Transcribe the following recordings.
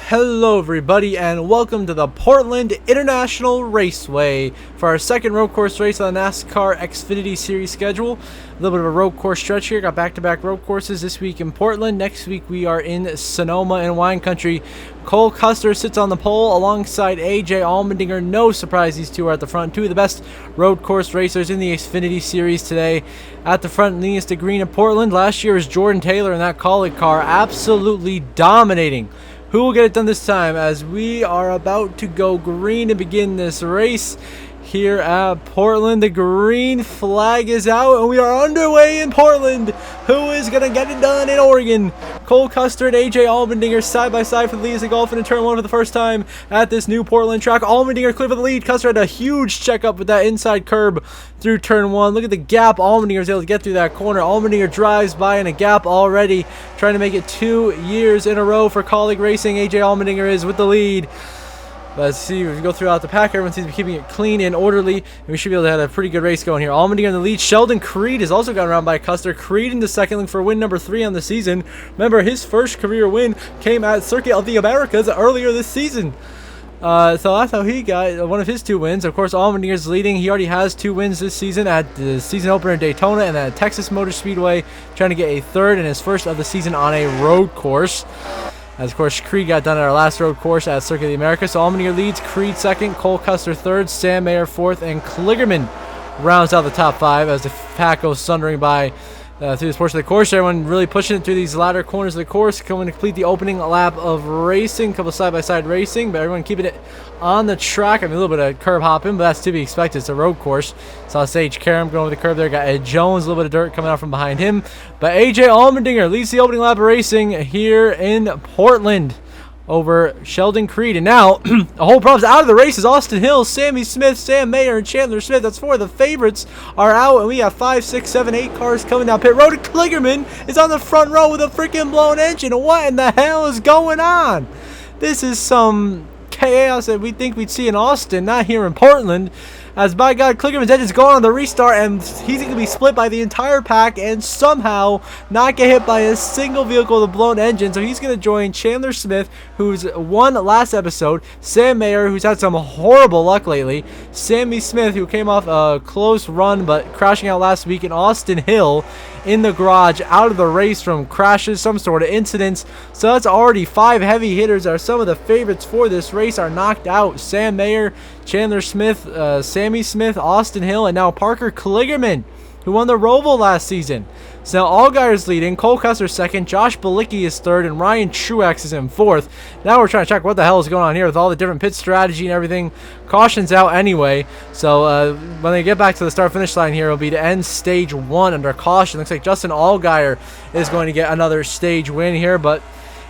Hello everybody and welcome to the Portland International Raceway for our second road course race on the NASCAR Xfinity Series schedule. A little bit of a road course stretch here. Got back-to-back road courses this week in Portland. Next week we are in Sonoma and Wine Country. Cole Custer sits on the pole alongside AJ Allmendinger. No surprise, these two are at the front. Two of the best road course racers in the Xfinity Series today. At the front, leading us to green in Portland. Last year was Jordan Taylor in that Kaulig car, absolutely dominating. Who will get it done this time as we are about to go green to begin this race here at Portland? The green flag is out and we are underway in Portland. Who is going to get it done in Oregon? Cole Custer and AJ Allmendinger side by side for the lead as they golf into turn one for the first time at this new Portland track. Allmendinger clear for the lead. Custer had a huge checkup with that inside curb through turn one. Look at the gap Allmendinger is able to get through that corner. Allmendinger drives by in a gap already, trying to make it 2 years in a row for Kaulig Racing. AJ Allmendinger is with the lead. Let's see, if we go throughout the pack, everyone seems to be keeping it clean and orderly, and we should be able to have a pretty good race going here. Allmendinger in the lead. Sheldon Creed has also gotten around by Custer. Creed in the second, looking for win number 3 on the season. Remember, his first career win came at Circuit of the Americas earlier this season. So that's how he got one of his 2 wins. Of course, Allmendinger's leading. He already has 2 wins this season at the season opener in Daytona and at Texas Motor Speedway, trying to get a 3rd and his first of the season on a road course. As, of course, Creed got done at our last road course at Circuit of the Americas. So Allmendinger leads, Creed second, Cole Custer third, Sam Mayer fourth, and Kligerman rounds out the top 5 as the pack goes thundering by through this portion of the course. Everyone really pushing it through these latter corners of the course, coming to complete the opening lap of racing. A couple side-by-side racing, but everyone keeping it on the track. I mean, a little bit of curb hopping, but that's to be expected. It's a road course. Saw Sage Karam going over the curb there. Got Ed Jones, a little bit of dirt coming out from behind him. But AJ Allmendinger leads the opening lap of racing here in Portland over Sheldon Creed. And now, the whole problem's out of the races. Austin Hill, Sammy Smith, Sam Mayer, and Chandler Smith. That's 4 of the favorites are out. And we have 5, 6, 7, 8 cars coming down pit road. Kligerman is on the front row with a freaking blown engine. What in the hell is going on? This is some chaos that we think we'd see in Austin, not here in Portland. As by God, Kligerman's engine is going on the restart, and he's going to be split by the entire pack and somehow not get hit by a single vehicle with a blown engine. So he's going to join Chandler Smith, who's won last episode, Sam Mayer, who's had some horrible luck lately, Sammy Smith, who came off a close run but crashing out last week, and Austin Hill in the garage, out of the race from crashes, some sort of incidents. So that's already 5 heavy hitters. Are some of the favorites for this race are knocked out. Sam Mayer, Chandler Smith, Sammy Smith, Austin Hill, and now Parker Kligerman, who won the Roval last season. So now Allgaier's leading, Cole Custer second, Josh Bilicki is third, and Ryan Truex is in 4th. Now we're trying to check what the hell is going on here with all the different pit strategy and everything. Caution's out anyway, so when they get back to the start-finish line here, it'll be to end stage 1 under caution. Looks like Justin Allgaier is going to get another stage win here, but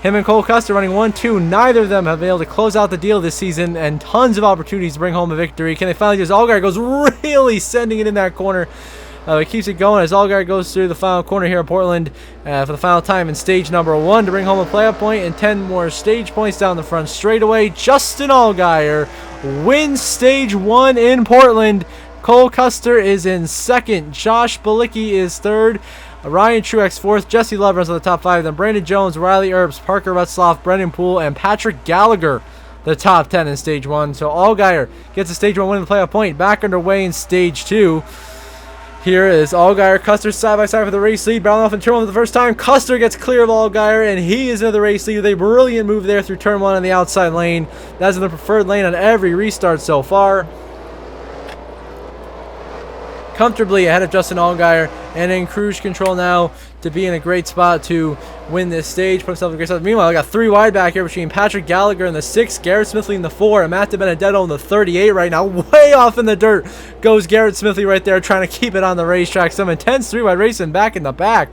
him and Cole Custer running 1-2. Neither of them have been able to close out the deal this season, and tons of opportunities to bring home a victory. Can they finally do this? Allgaier goes really sending it in that corner. He keeps it going as Allgaier goes through the final corner here in Portland for the final time in stage number 1 to bring home a playoff point and 10 more stage points down the front straightaway. Justin Allgaier wins stage 1 in Portland. Cole Custer is in second. Josh Bilicki is third. Ryan Truex fourth. Jesse Love runs on the top 5. Then Brandon Jones, Riley Earps, Parker Retzloff, Brendan Poole, and Patrick Gallagher, the top 10 in stage 1. So Allgaier gets a stage 1 win in the playoff point. Back underway in stage 2. Here is Allgaier, Custer side by side for the race lead. Brown off in turn 1 for the first time. Custer gets clear of Allgaier, and he is into the race lead with a brilliant move there through turn 1 on the outside lane. That's in the preferred lane on every restart so far. Comfortably ahead of Justin Allgaier and in cruise control now to be in a great spot to win this stage. Put himself in a great spot. Meanwhile, I got 3 wide back here between Patrick Gallagher in the 6, Garrett Smithley in the 4, and Matt DiBenedetto in the 38 right now. Way off in the dirt goes Garrett Smithley right there, trying to keep it on the racetrack. Some intense 3-wide racing back in the back.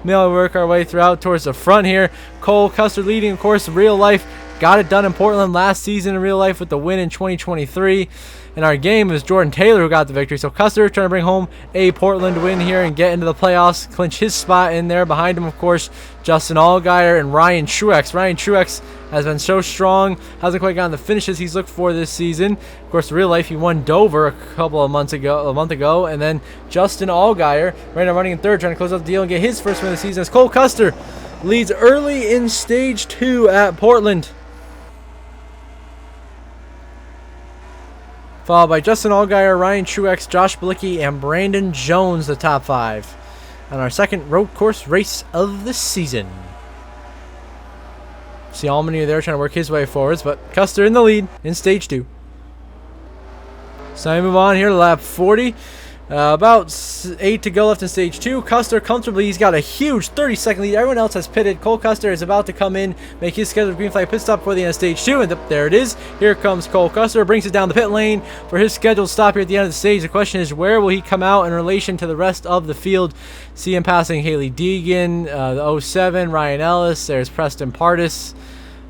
Meanwhile, we work our way throughout towards the front here. Cole Custer leading, of course, real life. Got it done in Portland last season in real life with the win in 2023. In our game, it was Jordan Taylor who got the victory. So Custer trying to bring home a Portland win here and get into the playoffs, clinch his spot in there. Behind him, of course, Justin Allgaier and Ryan Truex. Ryan Truex has been so strong, hasn't quite gotten the finishes he's looked for this season. Of course, in real life, he won Dover a month ago, and then Justin Allgaier right now running in 3rd, trying to close out the deal and get his first win of the season as Cole Custer leads early in stage 2 at Portland. followed by Justin Allgaier, Ryan Truex, Josh Bilicki, and Brandon Jones, the top 5 on our second road course race of the season. See Allmendinger there trying to work his way forwards, but Custer in the lead in stage 2. So we move on here to lap 40. About 8 to go left in stage 2. Custer comfortably, he's got a huge 30-second lead. Everyone else has pitted. Cole Custer is about to come in, make his scheduled green flag pit stop before the end of stage 2. And there it is. Here comes Cole Custer, brings it down the pit lane for his scheduled stop here at the end of the stage. The question is, where will he come out in relation to the rest of the field? See him passing Haley Deegan, the 07, Ryan Ellis. There's Preston Pardis.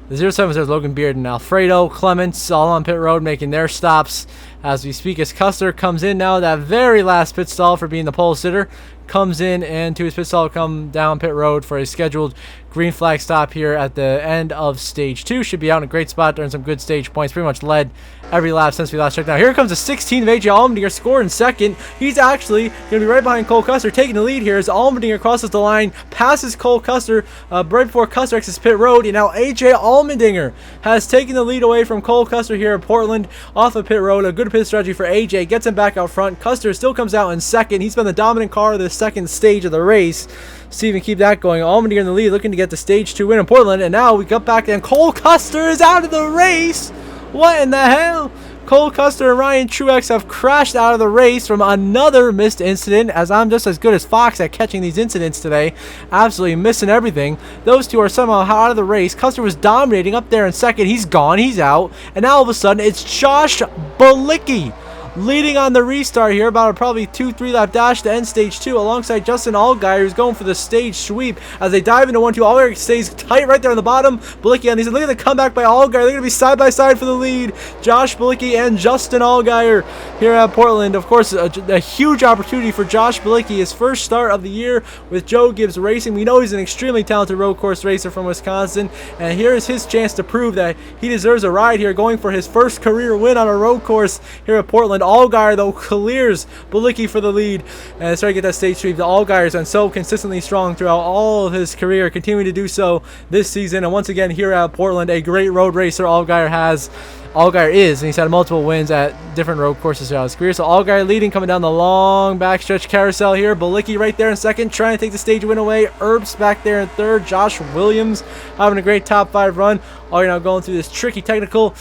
The 07s, there's Logan Beard and Alfredo Clements all on pit road making their stops as we speak, as Custer comes in now, that very last pit stall for being the pole sitter, comes in and to his pit stall, come down pit road for a scheduled green flag stop here at the end of stage 2. Should be out in a great spot, earn some good stage points. Pretty much led every lap since we last checked. Now here comes the 16 of AJ Allmendinger, scored in second. He's actually going to be right behind Cole Custer, taking the lead here as Allmendinger crosses the line, passes Cole Custer right before Custer exits pit road. And now AJ Allmendinger has taken the lead away from Cole Custer here at Portland off of pit road. A good pit strategy for AJ, gets him back out front. Custer still comes out in second. He's been the dominant car of the second stage of the race. See if we can keep that going. Allmendinger in the lead, looking to get the stage 2 win in Portland. And now we got back and Cole Custer is out of the race. What in the hell? Cole Custer and Ryan Truex have crashed out of the race from another missed incident, as I'm just as good as Fox at catching these incidents today. Absolutely missing everything. Those two are somehow out of the race. Custer was dominating up there in second. He's gone. He's out. And now all of a sudden, it's Josh Bilicki leading on the restart here, about a probably 2-3 lap dash to end stage 2 alongside Justin Allgaier, who's going for the stage sweep as they dive into 1-2. Allgaier stays tight right there on the bottom. Bilicki on these. Look at the comeback by Allgaier. They're going to be side by side for the lead. Josh Bilicki and Justin Allgaier here at Portland. Of course, a huge opportunity for Josh Bilicki. His first start of the year with Joe Gibbs Racing. We know he's an extremely talented road course racer from Wisconsin, and here is his chance to prove that he deserves a ride here, going for his first career win on a road course here at Portland. Allgaier, though, clears Bilicki for the lead and starting to get that stage sweep. The Allgaier has been so consistently strong throughout all of his career, continuing to do so this season. And once again, here at Portland, a great road racer Allgaier is, and he's had multiple wins at different road courses throughout his career. So Allgaier leading, coming down the long backstretch carousel here. Bilicki right there in second, trying to take the stage win away. Erbs back there in third. Josh Williams having a great top 5 run. Allgaier now going through this tricky technical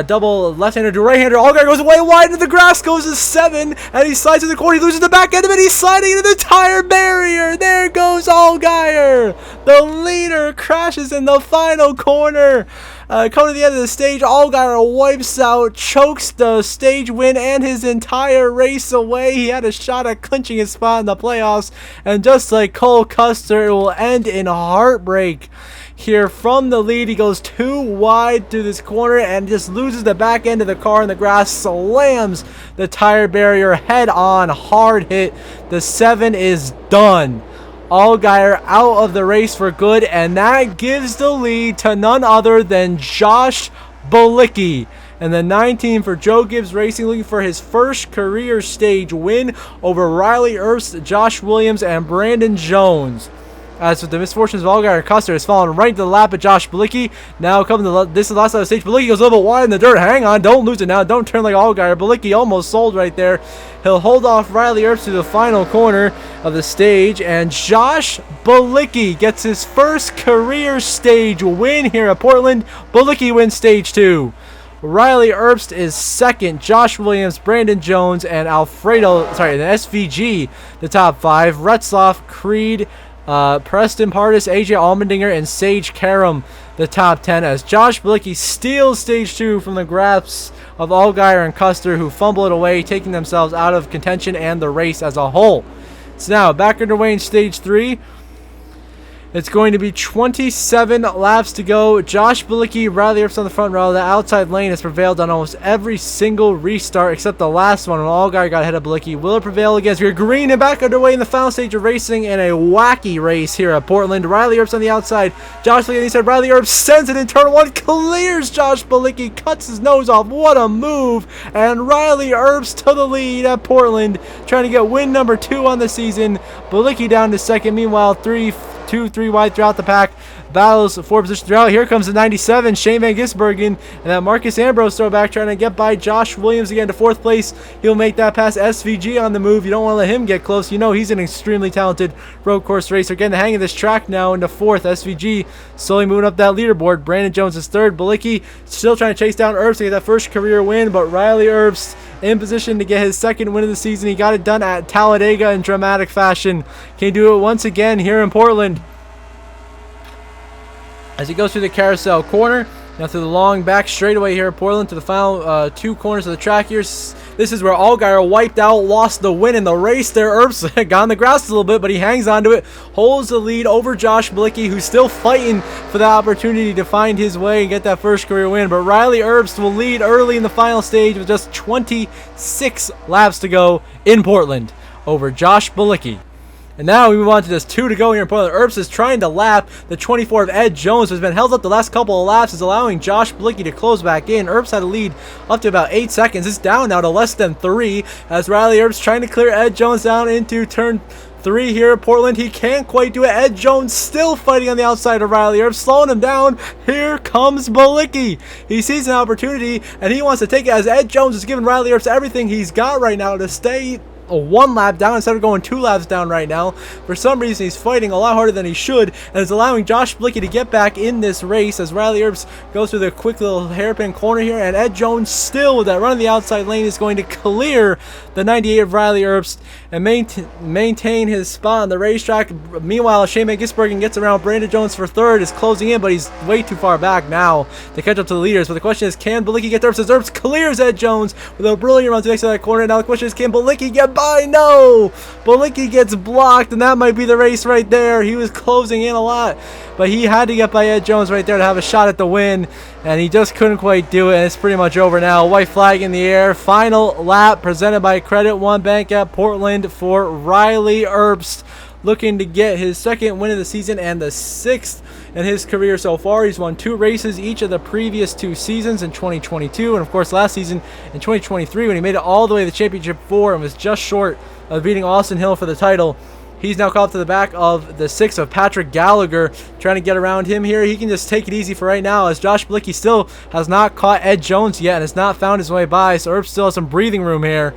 double left-hander to right-hander. Allgaier goes way wide into the grass, goes to 7, and he slides to the corner. He loses the back end of it. He's sliding into the tire barrier. There goes Allgaier. The leader crashes in the final corner. Coming to the end of the stage, Allgaier wipes out, chokes the stage win and his entire race away. He had a shot at clinching his spot in the playoffs, and just like Cole Custer, it will end in heartbreak. Here from the lead, he goes too wide through this corner and just loses the back end of the car in the grass, slams the tire barrier head on, hard hit. The 7 is done. Allgaier out of the race for good, and that gives the lead to none other than Josh Bilicki. And the 19 for Joe Gibbs Racing, looking for his first career stage win over Riley Earps, Josh Williams, and Brandon Jones. As with the misfortunes of Allgaier, Custer has fallen right into the lap of Josh Bilicki. Now coming to this is the last side of the stage. Bilicki goes a little bit wide in the dirt. Hang on, don't lose it now. Don't turn like Allgaier. Bilicki almost sold right there. He'll hold off Riley Earps to the final corner of the stage, and Josh Bilicki gets his first career stage win here at Portland. Bilicki wins stage 2. Riley Earps is second. Josh Williams, Brandon Jones, and the SVG, the top 5. Retzloff, Creed, Preston Pardis, AJ Allmendinger, and Sage Karam, the top 10, as Josh Bilicki steals stage 2 from the grasp of Allgaier and Custer, who fumble it away, taking themselves out of contention and the race as a whole. It's now back underway in stage 3. It's going to be 27 laps to go. Josh Bilicki, Riley Earps on the front row. The outside lane has prevailed on almost every single restart except the last one when Allgaier got ahead of Bilicki. Will it prevail against? We're green and back underway in the final stage of racing in a wacky race here at Portland. Riley Earps on the outside. Josh Bilicki on the inside. Riley Earps sends it in turn 1, clears Josh Bilicki, cuts his nose off. What a move! And Riley Earps to the lead at Portland, trying to get win number 2 on the season. Bilicki down to second. Meanwhile, 2-3 wide throughout the pack. battles for position throughout. Here comes the 97, Shane Van Gisbergen, and that Marcus Ambrose throwback trying to get by Josh Williams again to 4th place. He'll make that pass. SVG on the move. You don't want to let him get close. You know he's an extremely talented road course racer. Getting the hang of this track now into 4th. SVG slowly moving up that leaderboard. Brandon Jones is 3rd. Balicki still trying to chase down Earps to get that first career win, but Riley Earps in position to get his 2nd win of the season. He got it done at Talladega in dramatic fashion. Can he do it once again here in Portland? As he goes through the carousel corner, now through the long back straightaway here at Portland to the final 2 corners of the track here. This is where Allgaier wiped out, lost the win in the race there. Earps got on the grass a little bit, but he hangs on to it, holds the lead over Josh Balicki, who's still fighting for the opportunity to find his way and get that first career win. But Riley Earps will lead early in the final stage with just 26 laps to go in Portland over Josh Balicki. And now we move on to this 2 to go here in Portland. Earps is trying to lap the 24 of Ed Jones, who's been held up the last couple of laps, is allowing Josh Balicki to close back in. Earps had a lead up to about 8 seconds. It's down now to less than 3 as Riley Earps trying to clear Ed Jones down into turn 3 here at Portland. He can't quite do it. Ed Jones still fighting on the outside of Riley Earps, slowing him down. Here comes Balicki. He sees an opportunity and he wants to take it as Ed Jones is giving Riley Earps everything he's got right now to stay 1 lap down instead of going 2 laps down right now. For some reason, he's fighting a lot harder than he should, and is allowing Josh Balicki to get back in this race as Riley Earps goes through the quick little hairpin corner here, and Ed Jones still with that run in the outside lane is going to clear the 98 of Riley Earps and maintain his spot on the racetrack. Meanwhile, Shane Van Gisbergen gets around Brandon Jones for 3rd, is closing in, but he's way too far back now to catch up to the leaders. But the question is, can Balicki get there? As Earps clears Ed Jones with a brilliant run to the next side of that corner. Now the question is, can Balicki get by? No! Balicki gets blocked, and that might be the race right there. He was closing in a lot, but he had to get by Ed Jones right there to have a shot at the win, and he just couldn't quite do it, and it's pretty much over now. White flag in the air. Final lap presented by Credit One Bank at Portland for Riley Earps, looking to get his 2nd win of the season and the 6th in his career so far. He's won 2 races each of the previous 2 seasons in 2022 and of course last season in 2023 when he made it all the way to the championship 4 and was just short of beating Austin Hill for the title. He's now caught up to the back of the 6 of Patrick Gallagher, trying to get around him here. He can just take it easy for right now as Josh Balicki still has not caught Ed Jones yet and has not found his way by, so Earps still has some breathing room here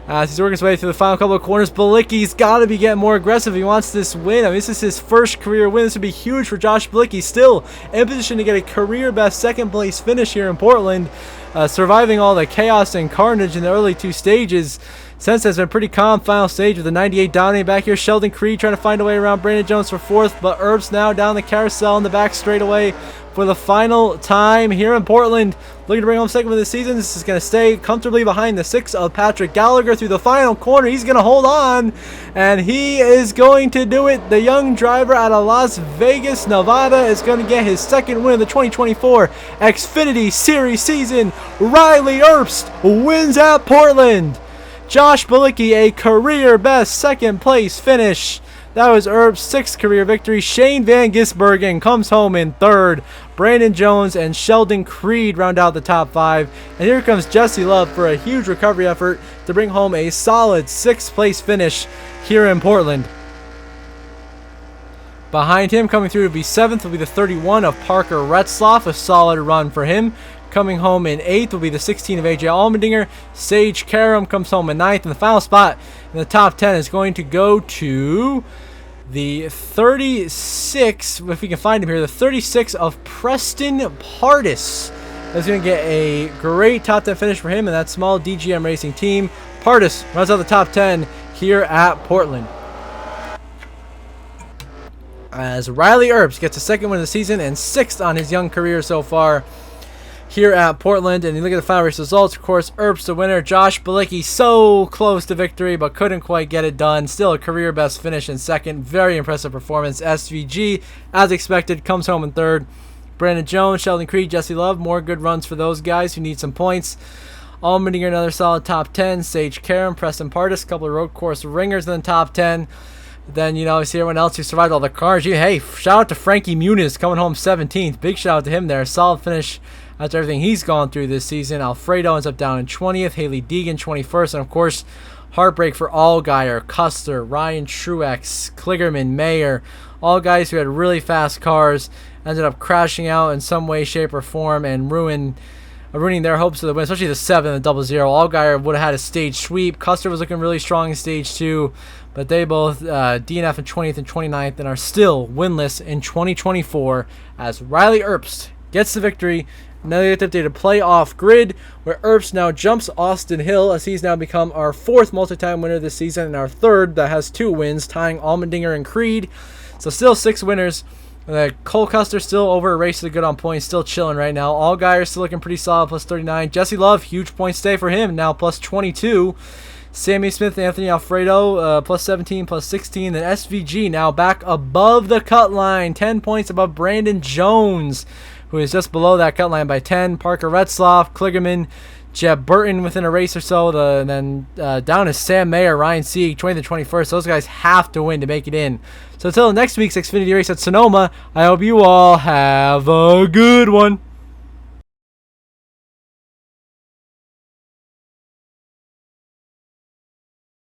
as he's working his way through the final couple of corners. Balicki's got to be getting more aggressive. He wants this win. I mean, this is his first career win. This would be huge for Josh Balicki. Still in position to get a career best 2nd place finish here in Portland, surviving all the chaos and carnage in the early 2 stages. Since has been pretty calm final stage with the 98 dominating back here. Sheldon Creed trying to find a way around Brandon Jones for 4th, but Earps now down the carousel in the back straightaway for the final time here in Portland. Looking to bring home 2nd win of the season. This is going to stay comfortably behind the 6 of Patrick Gallagher through the final corner. He's going to hold on, and he is going to do it. The young driver out of Las Vegas, Nevada, is going to get his 2nd win of the 2024 Xfinity Series season. Riley Earps wins at Portland. Josh Balicki, a career best 2nd place finish. That was Earps' 6th career victory. Shane Van Gisbergen comes home in 3rd. Brandon Jones and Sheldon Creed round out the top 5. And here comes Jesse Love for a huge recovery effort to bring home a solid 6th place finish here in Portland. Behind him, coming through to be 7th, will be the 31 of Parker Retzloff. A solid run for him. Coming home in 8th will be the 16 of AJ Allmendinger. Sage Karam comes home in 9th. And the final spot in the top 10 is going to go to the 36, if we can find him here, the 36 of Preston Pardis. That's going to get a great top 10 finish for him and that small DGM Racing team. Pardis runs out the top 10 here at Portland. As Riley Earps gets a 2nd win of the season and 6th on his young career so far here at Portland. And you look at the final race results, of course, Earps the winner. Josh Balicki so close to victory, but couldn't quite get it done. Still a career best finish in 2nd. Very impressive performance. SVG, as expected, comes home in 3rd. Brandon Jones, Sheldon Creed, Jesse Love, more good runs for those guys who need some points. Allmendinger, another solid top 10. Sage Karam, Preston Pardis, a couple of road course ringers in the top 10. Then, you know, see everyone else who survived all the cars. Hey, shout out to Frankie Muniz coming home 17th. Big shout out to him there. Solid finish after everything he's gone through this season. Alfredo ends up down in 20th. Haley Deegan 21st. And, of course, heartbreak for Allgaier, Custer, Ryan Truex, Kligerman, Mayer. All guys who had really fast cars ended up crashing out in some way, shape, or form and ruining their hopes of the win, especially the 7 and the 0-0. Allgaier would have had a stage sweep. Custer was looking really strong in stage 2, but they both DNF in 20th and 29th and are still winless in 2024 as Riley Earpst gets the victory. Now they get the updated playoff grid where Earpst now jumps Austin Hill as he's now become our 4th multi-time winner this season and our 3rd that has 2 wins, tying Allmendinger and Creed. So still 6 winners. Cole Custer still over a race to the good on points, still chilling right now. Allgaier still looking pretty solid, plus 39. Jesse Love, huge point stay for him, now plus 22. Sammy Smith, Anthony Alfredo, plus 17, plus 16. Then SVG now back above the cut line, 10 points above Brandon Jones, who is just below that cut line by 10. Parker Retzloff, Kligerman, Jeb Burton within a race or so. And then down is Sam Mayer, Ryan Sieg, 20th and 21st. Those guys have to win to make it in. So until next week's Xfinity race at Sonoma, I hope you all have a good one.